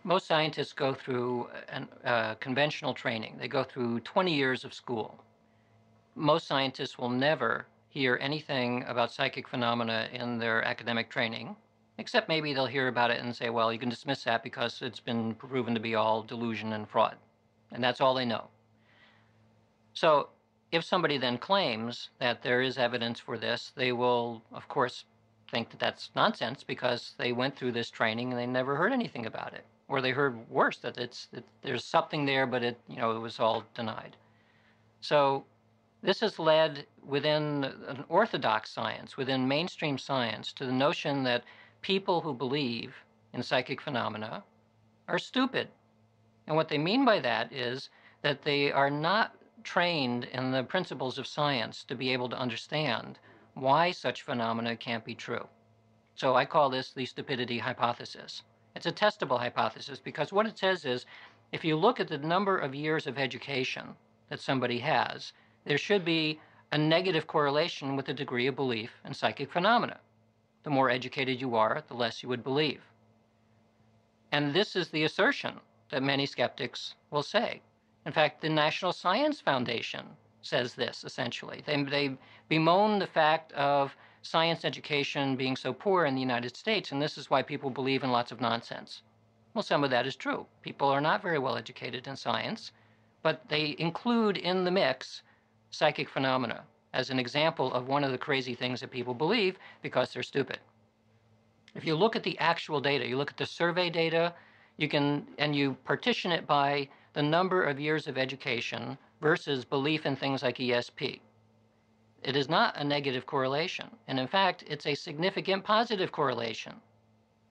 Most scientists go through conventional training. They go through 20 years of school. Most scientists will never hear anything about psychic phenomena in their academic training, except maybe they'll hear about it and say, well, you can dismiss that because it's been proven to be all delusion and fraud. And that's all they know. So if somebody then claims that there is evidence for this, they will, of course, think that that's nonsense because they went through this training and they never heard anything about it. Or they heard worse, that there's something there, but it was all denied. So this has led within an orthodox science, within mainstream science, to the notion that people who believe in psychic phenomena are stupid. And what they mean by that is that they are not trained in the principles of science to be able to understand why such phenomena can't be true. So I call this the stupidity hypothesis. It's a testable hypothesis because what it says is if you look at the number of years of education that somebody has, there should be a negative correlation with the degree of belief in psychic phenomena. The more educated you are, the less you would believe. And this is the assertion that many skeptics will say. In fact, the National Science Foundation says this, essentially. They bemoan the fact of science education being so poor in the United States, and this is why people believe in lots of nonsense. Well, some of that is true. People are not very well educated in science, but they include in the mix psychic phenomena as an example of one of the crazy things that people believe because they're stupid. If you look at the actual data, you look at the survey data, you partition it by the number of years of education versus belief in things like ESP. It is not a negative correlation. And in fact, it's a significant positive correlation.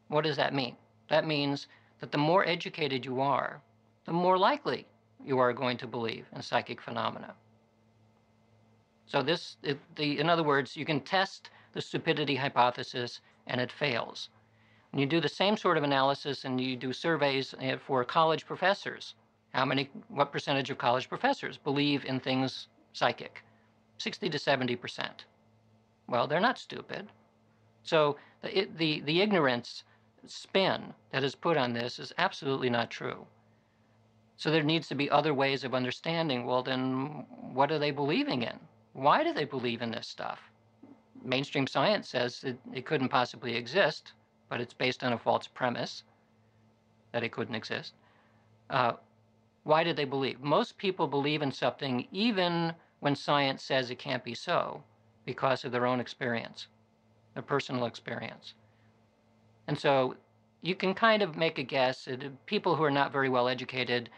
What does that mean? That means that the more educated you are, the more likely you are going to believe in psychic phenomena. So in other words, you can test the stupidity hypothesis and it fails. When you do the same sort of analysis and you do surveys for college professors, what percentage of college professors believe in things psychic? 60 to 70%. Well, they're not stupid. So the ignorance spin that is put on this is absolutely not true. So there needs to be other ways of understanding, well, then what are they believing in? Why do they believe in this stuff? Mainstream science says it couldn't possibly exist, but it's based on a false premise that it couldn't exist. Why did they believe? Most people believe in something even when science says it can't be so because of their own experience, their personal experience. And so you can kind of make a guess that people who are not very well educated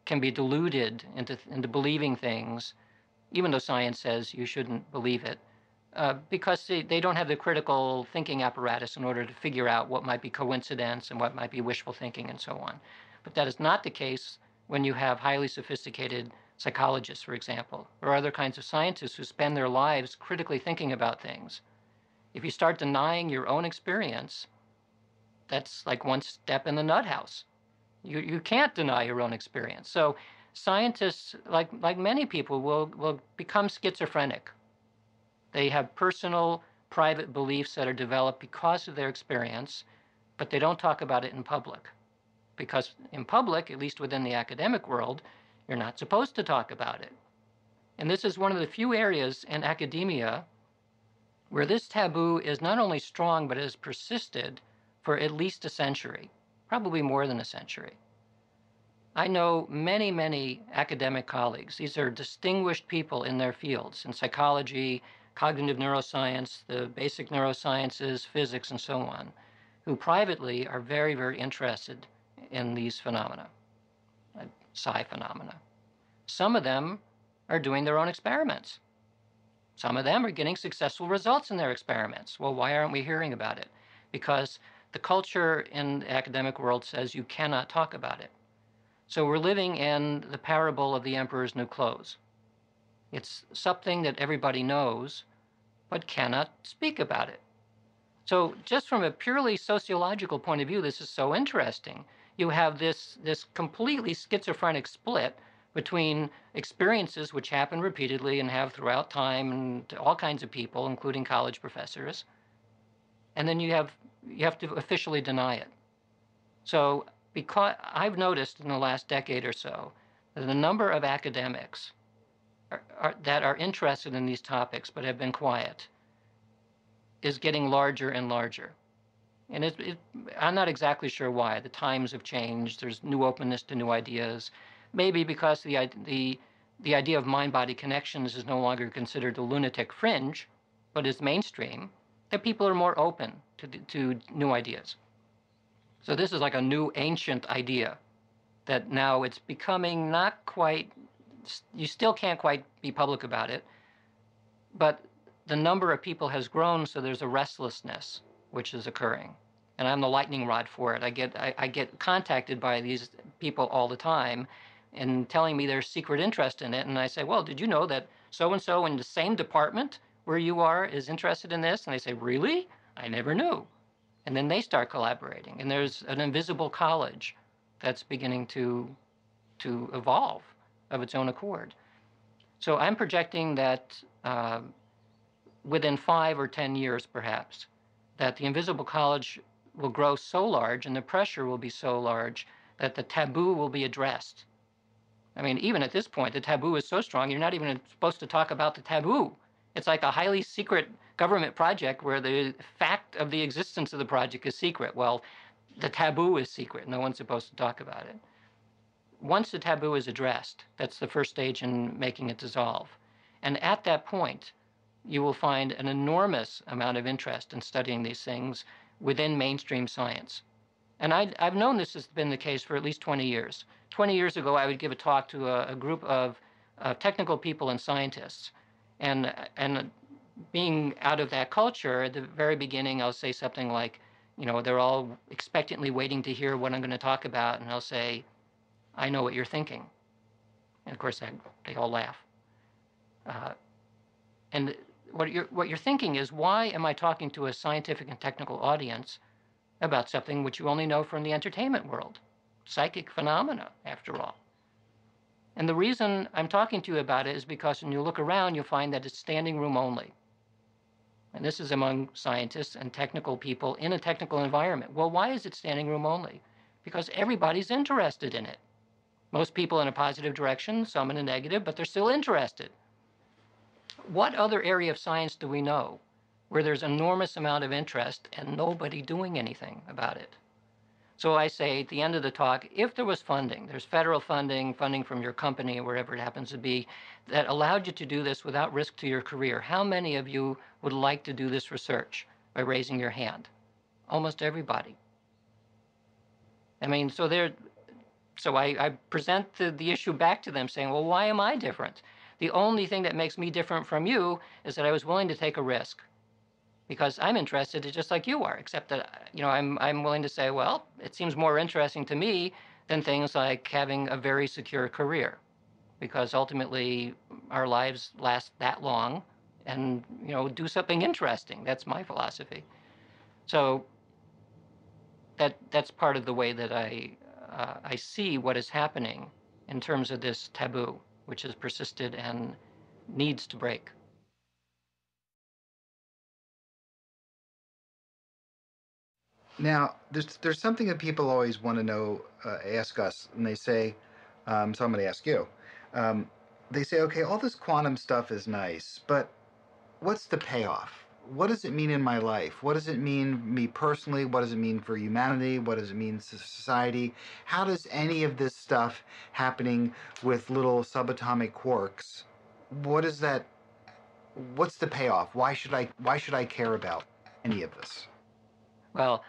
can be deluded into believing things, even though science says you shouldn't believe it, because they don't have the critical thinking apparatus in order to figure out what might be coincidence and what might be wishful thinking and so on. But that is not the case when you have highly sophisticated psychologists, for example, or other kinds of scientists who spend their lives critically thinking about things. If you start denying your own experience, that's like one step in the nut house. You can't deny your own experience. So scientists, like many people, will become schizophrenic. They have personal, private beliefs that are developed because of their experience, but they don't talk about it in public. Because in public, at least within the academic world, you're not supposed to talk about it. And this is one of the few areas in academia where this taboo is not only strong, but has persisted for at least a century, probably more than a century. I know many, many academic colleagues. These are distinguished people in their fields, in psychology, cognitive neuroscience, the basic neurosciences, physics, and so on, who privately are very, very interested in these phenomena, psi phenomena. Some of them are doing their own experiments. Some of them are getting successful results in their experiments. Well, why aren't we hearing about it? Because the culture in the academic world says you cannot talk about it. So we're living in the parable of the emperor's new clothes. It's something that everybody knows, but cannot speak about it. So just from a purely sociological point of view, this is so interesting. You have this completely schizophrenic split between experiences which happen repeatedly and have throughout time and to all kinds of people, including college professors, and then you have to officially deny it. So because I've noticed in the last decade or so that the number of academics that are interested in these topics but have been quiet is getting larger and larger. And I'm not exactly sure why. The times have changed. There's new openness to new ideas. Maybe because the idea of mind-body connections is no longer considered a lunatic fringe, but is mainstream, that people are more open to new ideas. So this is like a new ancient idea that now it's becoming not quite, you still can't quite be public about it, but the number of people has grown, so there's a restlessness which is occurring. And I'm the lightning rod for it. I get contacted by these people all the time and telling me their secret interest in it. And I say, well, did you know that so-and-so in the same department where you are is interested in this? And they say, really? I never knew. And then they start collaborating. And there's an invisible college that's beginning to evolve of its own accord. So I'm projecting that within 5 or 10 years, perhaps, that the invisible college will grow so large and the pressure will be so large that the taboo will be addressed. I mean, even at this point, the taboo is so strong, you're not even supposed to talk about the taboo. It's like a highly secret government project where the fact of the existence of the project is secret. Well, the taboo is secret. No one's supposed to talk about it. Once the taboo is addressed, that's the first stage in making it dissolve. And at that point, you will find an enormous amount of interest in studying these things within mainstream science. And I've known this has been the case for at least 20 years. 20 years ago, I would give a talk to a group of technical people and scientists. And being out of that culture, at the very beginning, I'll say something like, you know, they're all expectantly waiting to hear what I'm going to talk about. And I'll say, I know what you're thinking. And of course, they all laugh. And what you're thinking is, why am I talking to a scientific and technical audience about something which you only know from the entertainment world? Psychic phenomena, after all. And the reason I'm talking to you about it is because when you look around, you'll find that it's standing room only. And this is among scientists and technical people in a technical environment. Well, why is it standing room only? Because everybody's interested in it. Most people in a positive direction, some in a negative, but they're still interested. What other area of science do we know where there's an enormous amount of interest and nobody doing anything about it? So I say at the end of the talk, if there was funding, there's federal funding, funding from your company, wherever it happens to be, that allowed you to do this without risk to your career, how many of you would like to do this research by raising your hand? Almost everybody. I mean, so I present the issue back to them saying, well, why am I different? The only thing that makes me different from you is that I was willing to take a risk. Because I'm interested just like you are, except that, you know, I'm willing to say, well, it seems more interesting to me than things like having a very secure career, because ultimately our lives last that long, and, you know, do something interesting. That's my philosophy. So that's part of the way that I see what is happening in terms of this taboo, which has persisted and needs to break. Now, there's something that people always want to know, ask us, and they say, so I'm going to ask you. Um, they say, okay, all this quantum stuff is nice, but what's the payoff? What does it mean in my life? What does it mean me personally? What does it mean for humanity? What does it mean to society? How does any of this stuff happening with little subatomic quarks? What is that? What's the payoff? Why should I care about any of this? Well,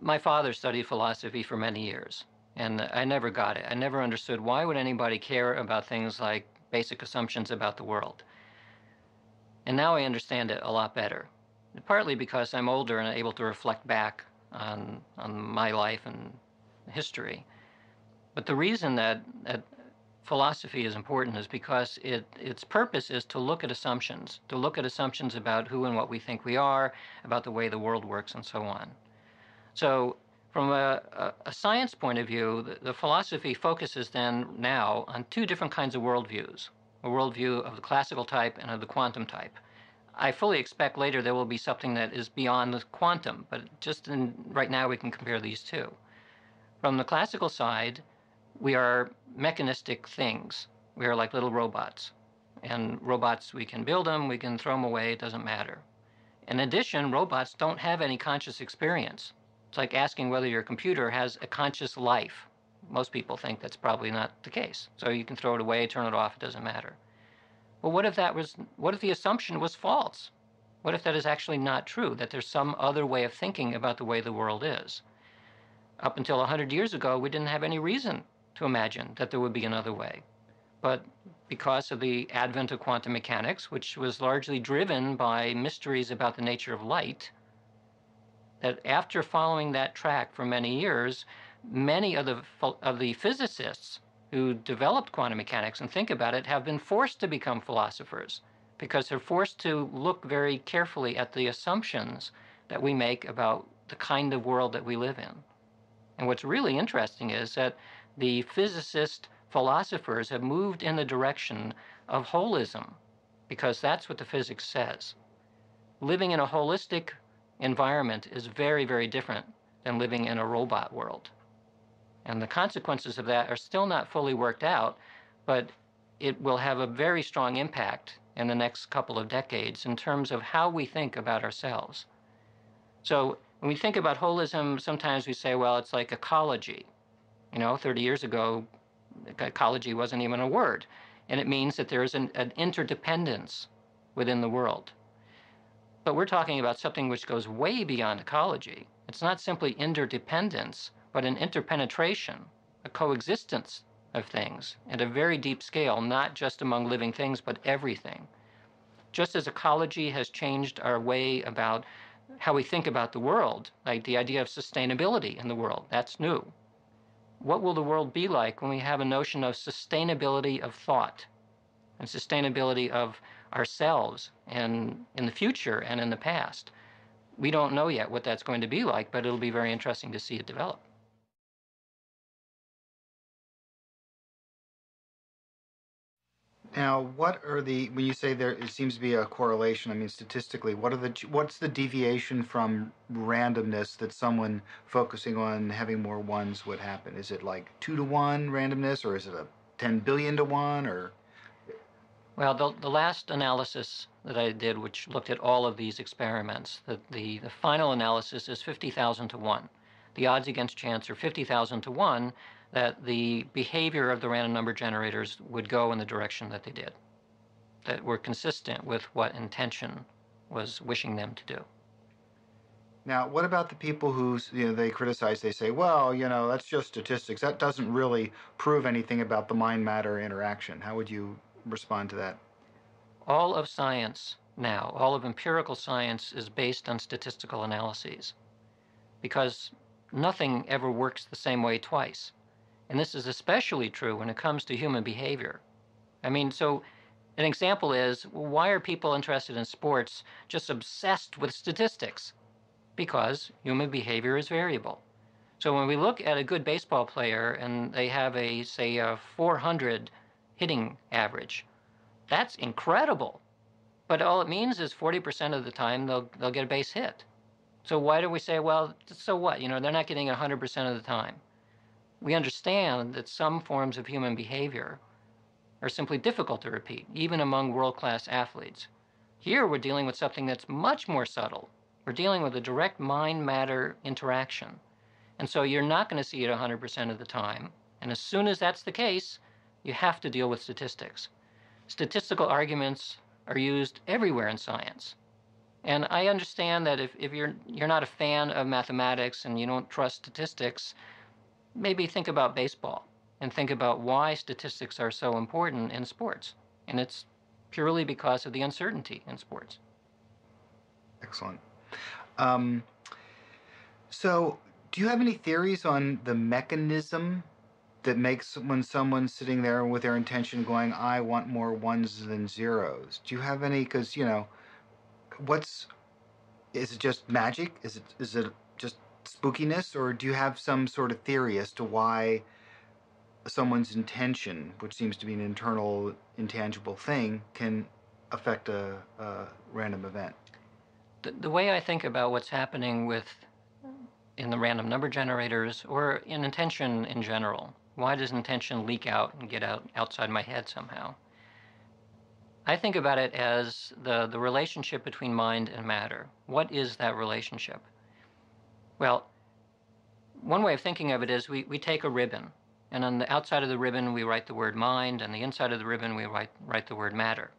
my father studied philosophy for many years, and I never got it. I never understood, why would anybody care about things like basic assumptions about the world? And now I understand it a lot better, partly because I'm older and able to reflect back on my life and history. But the reason that philosophy is important is because its purpose is to look at assumptions about who and what we think we are, about the way the world works, and so on. So from a science point of view, the philosophy focuses then now on two different kinds of worldviews, a worldview of the classical type and of the quantum type. I fully expect later there will be something that is beyond the quantum, but just right now we can compare these two. From the classical side, we are mechanistic things. We are like little robots. And robots, we can build them, we can throw them away, it doesn't matter. In addition, robots don't have any conscious experience. It's like asking whether your computer has a conscious life. Most people think that's probably not the case. So you can throw it away, turn it off, it doesn't matter. But what if the assumption was false? What if that is actually not true, that there's some other way of thinking about the way the world is? Up until 100 years ago, we didn't have any reason to imagine that there would be another way. But because of the advent of quantum mechanics, which was largely driven by mysteries about the nature of light, that after following that track for many years, many of the physicists who developed quantum mechanics and think about it have been forced to become philosophers because they're forced to look very carefully at the assumptions that we make about the kind of world that we live in. And what's really interesting is that the physicist philosophers have moved in the direction of holism because that's what the physics says. Living in a holistic environment is very, very different than living in a robot world. And the consequences of that are still not fully worked out, but it will have a very strong impact in the next couple of decades in terms of how we think about ourselves. So when we think about holism, sometimes we say, well, it's like ecology. 30 years ago, ecology wasn't even a word. And it means that there is an interdependence within the world. But we're talking about something which goes way beyond ecology. It's not simply interdependence, but an interpenetration, a coexistence of things at a very deep scale, not just among living things, but everything. Just as ecology has changed our way about how we think about the world, like the idea of sustainability in the world, that's new. What will the world be like when we have a notion of sustainability of thought and sustainability of ourselves and in the future and in the past? We don't know yet what that's going to be like, but it'll be very interesting to see it develop. Now, when you say there it seems to be a correlation, I mean statistically, what's the deviation from randomness that someone focusing on having more ones would happen? Is it like 2 to 1 randomness, or is it a 10 billion to 1, or? Well, the last analysis that I did, which looked at all of these experiments, the final analysis is 50,000 to 1. The odds against chance are 50,000 to 1 that the behavior of the random number generators would go in the direction that they did, that were consistent with what intention was wishing them to do. Now, what about the people who they criticize? They say, well, that's just statistics. That doesn't really prove anything about the mind-matter interaction. How would you respond to that? All of science now, all of empirical science is based on statistical analyses because nothing ever works the same way twice. And this is especially true when it comes to human behavior. I mean, so an example is, why are people interested in sports just obsessed with statistics? Because human behavior is variable. So when we look at a good baseball player and they have say, a 400 hitting average, that's incredible. But all it means is 40% of the time they'll get a base hit. So why do we say, well, so what? They're not getting 100% of the time. We understand that some forms of human behavior are simply difficult to repeat, even among world-class athletes. Here we're dealing with something that's much more subtle. We're dealing with a direct mind-matter interaction. And so you're not going to see it 100% of the time. And as soon as that's the case, you have to deal with statistics. Statistical arguments are used everywhere in science. And I understand that if you're not a fan of mathematics and you don't trust statistics, maybe think about baseball and think about why statistics are so important in sports. And it's purely because of the uncertainty in sports. Excellent. Um, so, do you have any theories on the mechanism that makes when someone's sitting there with their intention going, I want more ones than zeros? Do you have any? Because, is it just magic? Is it just spookiness? Or do you have some sort of theory as to why someone's intention, which seems to be an internal, intangible thing, can affect a random event? The way I think about what's happening with in the random number generators or in intention in general? Why does intention leak out and get out outside my head somehow? I think about it as the relationship between mind and matter. What is that relationship? Well, one way of thinking of it is we take a ribbon, and on the outside of the ribbon we write the word mind, and the inside of the ribbon we write the word matter.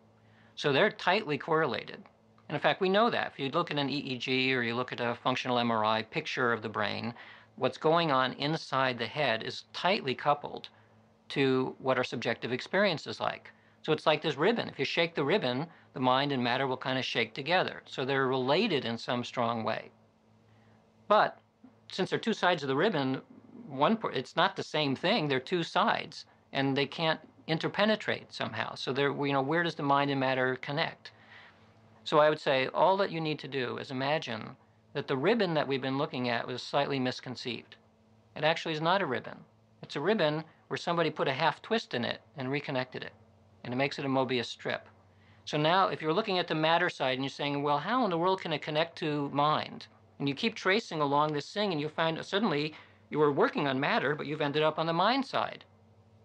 So they're tightly correlated. And in fact, we know that. If you look at an EEG or you look at a functional MRI picture of the brain, what's going on inside the head is tightly coupled to what our subjective experience is like. So it's like this ribbon. If you shake the ribbon, the mind and matter will kind of shake together. So they're related in some strong way. But since they're two sides of the ribbon, it's not the same thing. They're two sides, and they can't interpenetrate somehow. So where does the mind and matter connect? So I would say all that you need to do is imagine that the ribbon that we've been looking at was slightly misconceived. It actually is not a ribbon. It's a ribbon where somebody put a half twist in it and reconnected it, and it makes it a Mobius strip. So now if you're looking at the matter side and you're saying, well, how in the world can it connect to mind? And you keep tracing along this thing and you find suddenly you were working on matter, but you've ended up on the mind side.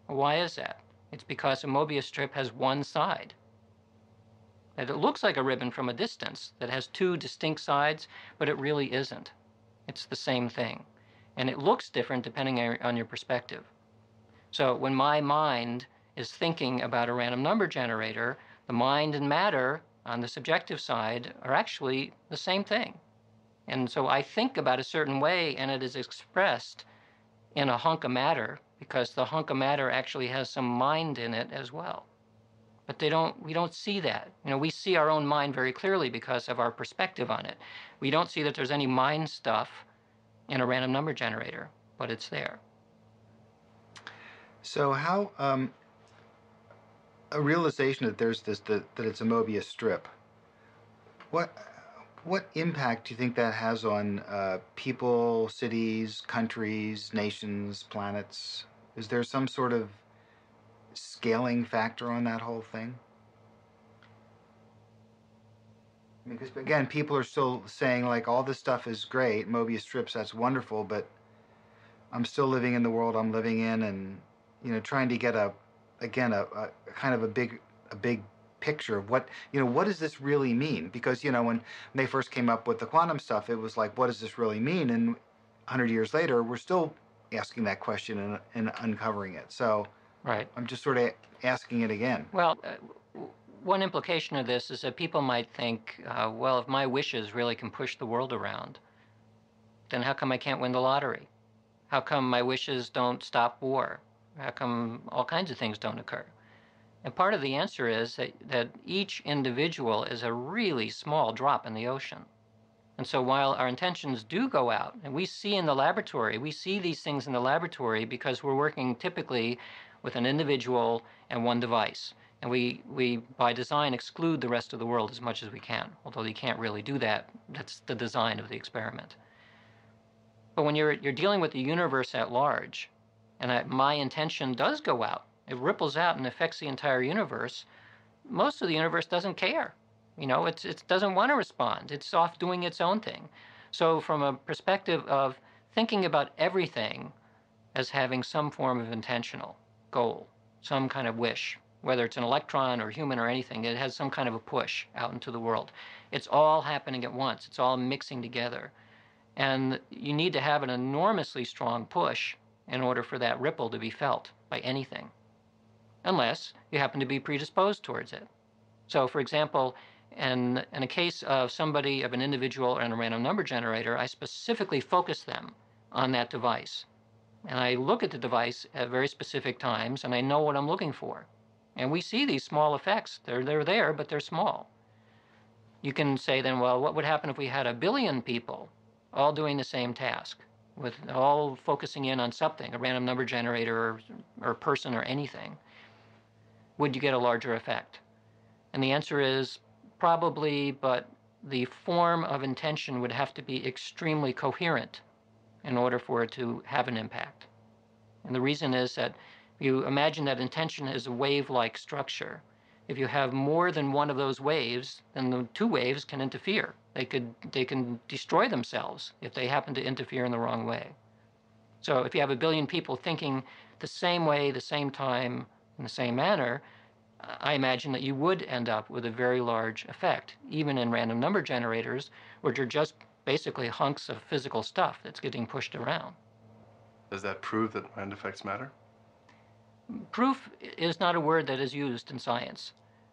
Well, why is that? It's because a Mobius strip has one side. And it looks like a ribbon from a distance that has two distinct sides, but it really isn't. It's the same thing. And it looks different depending on your perspective. So when my mind is thinking about a random number generator, the mind and matter on the subjective side are actually the same thing. And so I think about a certain way, and it is expressed in a hunk of matter because the hunk of matter actually has some mind in it as well. But we don't see that. We see our own mind very clearly because of our perspective on it. We don't see that there's any mind stuff in a random number generator, but it's there. So how a realization that that it's a Mobius strip. What impact do you think that has on people, cities, countries, nations, planets? Is there some sort of scaling factor on that whole thing? Because again, people are still saying like all this stuff is great, Mobius strips, that's wonderful, but I'm still living in the world I'm living in, and trying to get a kind of a big picture of what does this really mean? Because when they first came up with the quantum stuff, it was like, what does this really mean? And 100 years later, we're still asking that question and uncovering it. So right. I'm just sort of asking it again. Well, one implication of this is that people might think, well, if my wishes really can push the world around, then how come I can't win the lottery? How come my wishes don't stop war? How come all kinds of things don't occur? And part of the answer is that each individual is a really small drop in the ocean. And so while our intentions do go out, and we see these things in the laboratory because we're working typically with an individual and one device. And we by design, exclude the rest of the world as much as we can, although you can't really do that. That's the design of the experiment. But when you're dealing with the universe at large, and my intention does go out, it ripples out and affects the entire universe, most of the universe doesn't care. It doesn't want to respond. It's off doing its own thing. So from a perspective of thinking about everything as having some form of intentional goal, some kind of wish, whether it's an electron or human or anything, it has some kind of a push out into the world. It's all happening at once. It's all mixing together. And you need to have an enormously strong push in order for that ripple to be felt by anything, unless you happen to be predisposed towards it. So, for example, in a case of an individual and a random number generator, I specifically focus them on that device. And I look at the device at very specific times, and I know what I'm looking for. And we see these small effects. They're there, but they're small. You can say then, well, what would happen if we had 1 billion people all doing the same task, with all focusing in on something, a random number generator or a person or anything? Would you get a larger effect? And the answer is probably, but the form of intention would have to be extremely coherent in order for it to have an impact. And the reason is that you imagine that intention is a wave-like structure. If you have more than one of those waves, then the two waves can interfere. They can destroy themselves if they happen to interfere in the wrong way. So if you have a billion people thinking the same way, the same time, in the same manner, I imagine that you would end up with a very large effect, even in random number generators, which are just basically hunks of physical stuff that's getting pushed around. Does that prove that random effects matter? Proof is not a word that is used in science.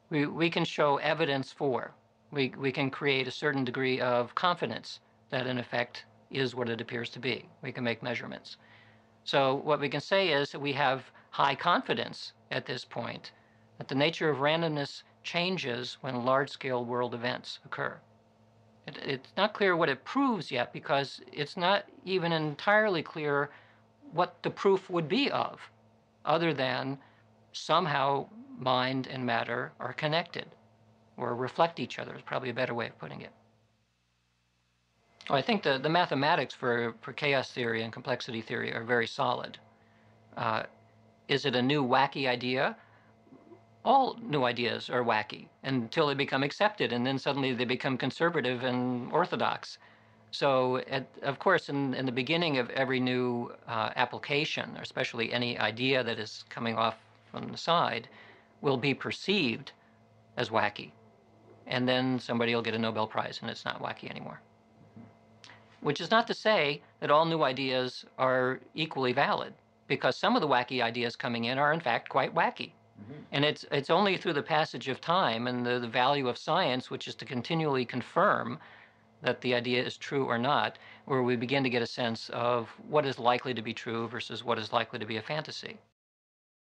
We can show evidence for. We can create a certain degree of confidence that an effect is what it appears to be. We can make measurements. So what we can say is that we have high confidence at this point that the nature of randomness changes when large-scale world events occur. It's not clear what it proves yet because it's not even entirely clear what the proof would be of, other than somehow mind and matter are connected or reflect each other is probably a better way of putting it. Well, I think the mathematics for chaos theory and complexity theory are very solid. Is it a new wacky idea? All new ideas are wacky until they become accepted, and then suddenly they become conservative and orthodox. So, of course, in the beginning of every new application, or especially any idea that is coming off from the side, will be perceived as wacky. And then somebody will get a Nobel Prize and it's not wacky anymore. Which is not to say that all new ideas are equally valid, because some of the wacky ideas coming in are in fact quite wacky. And it's only through the passage of time and the value of science, which is to continually confirm that the idea is true or not, where we begin to get a sense of what is likely to be true versus what is likely to be a fantasy.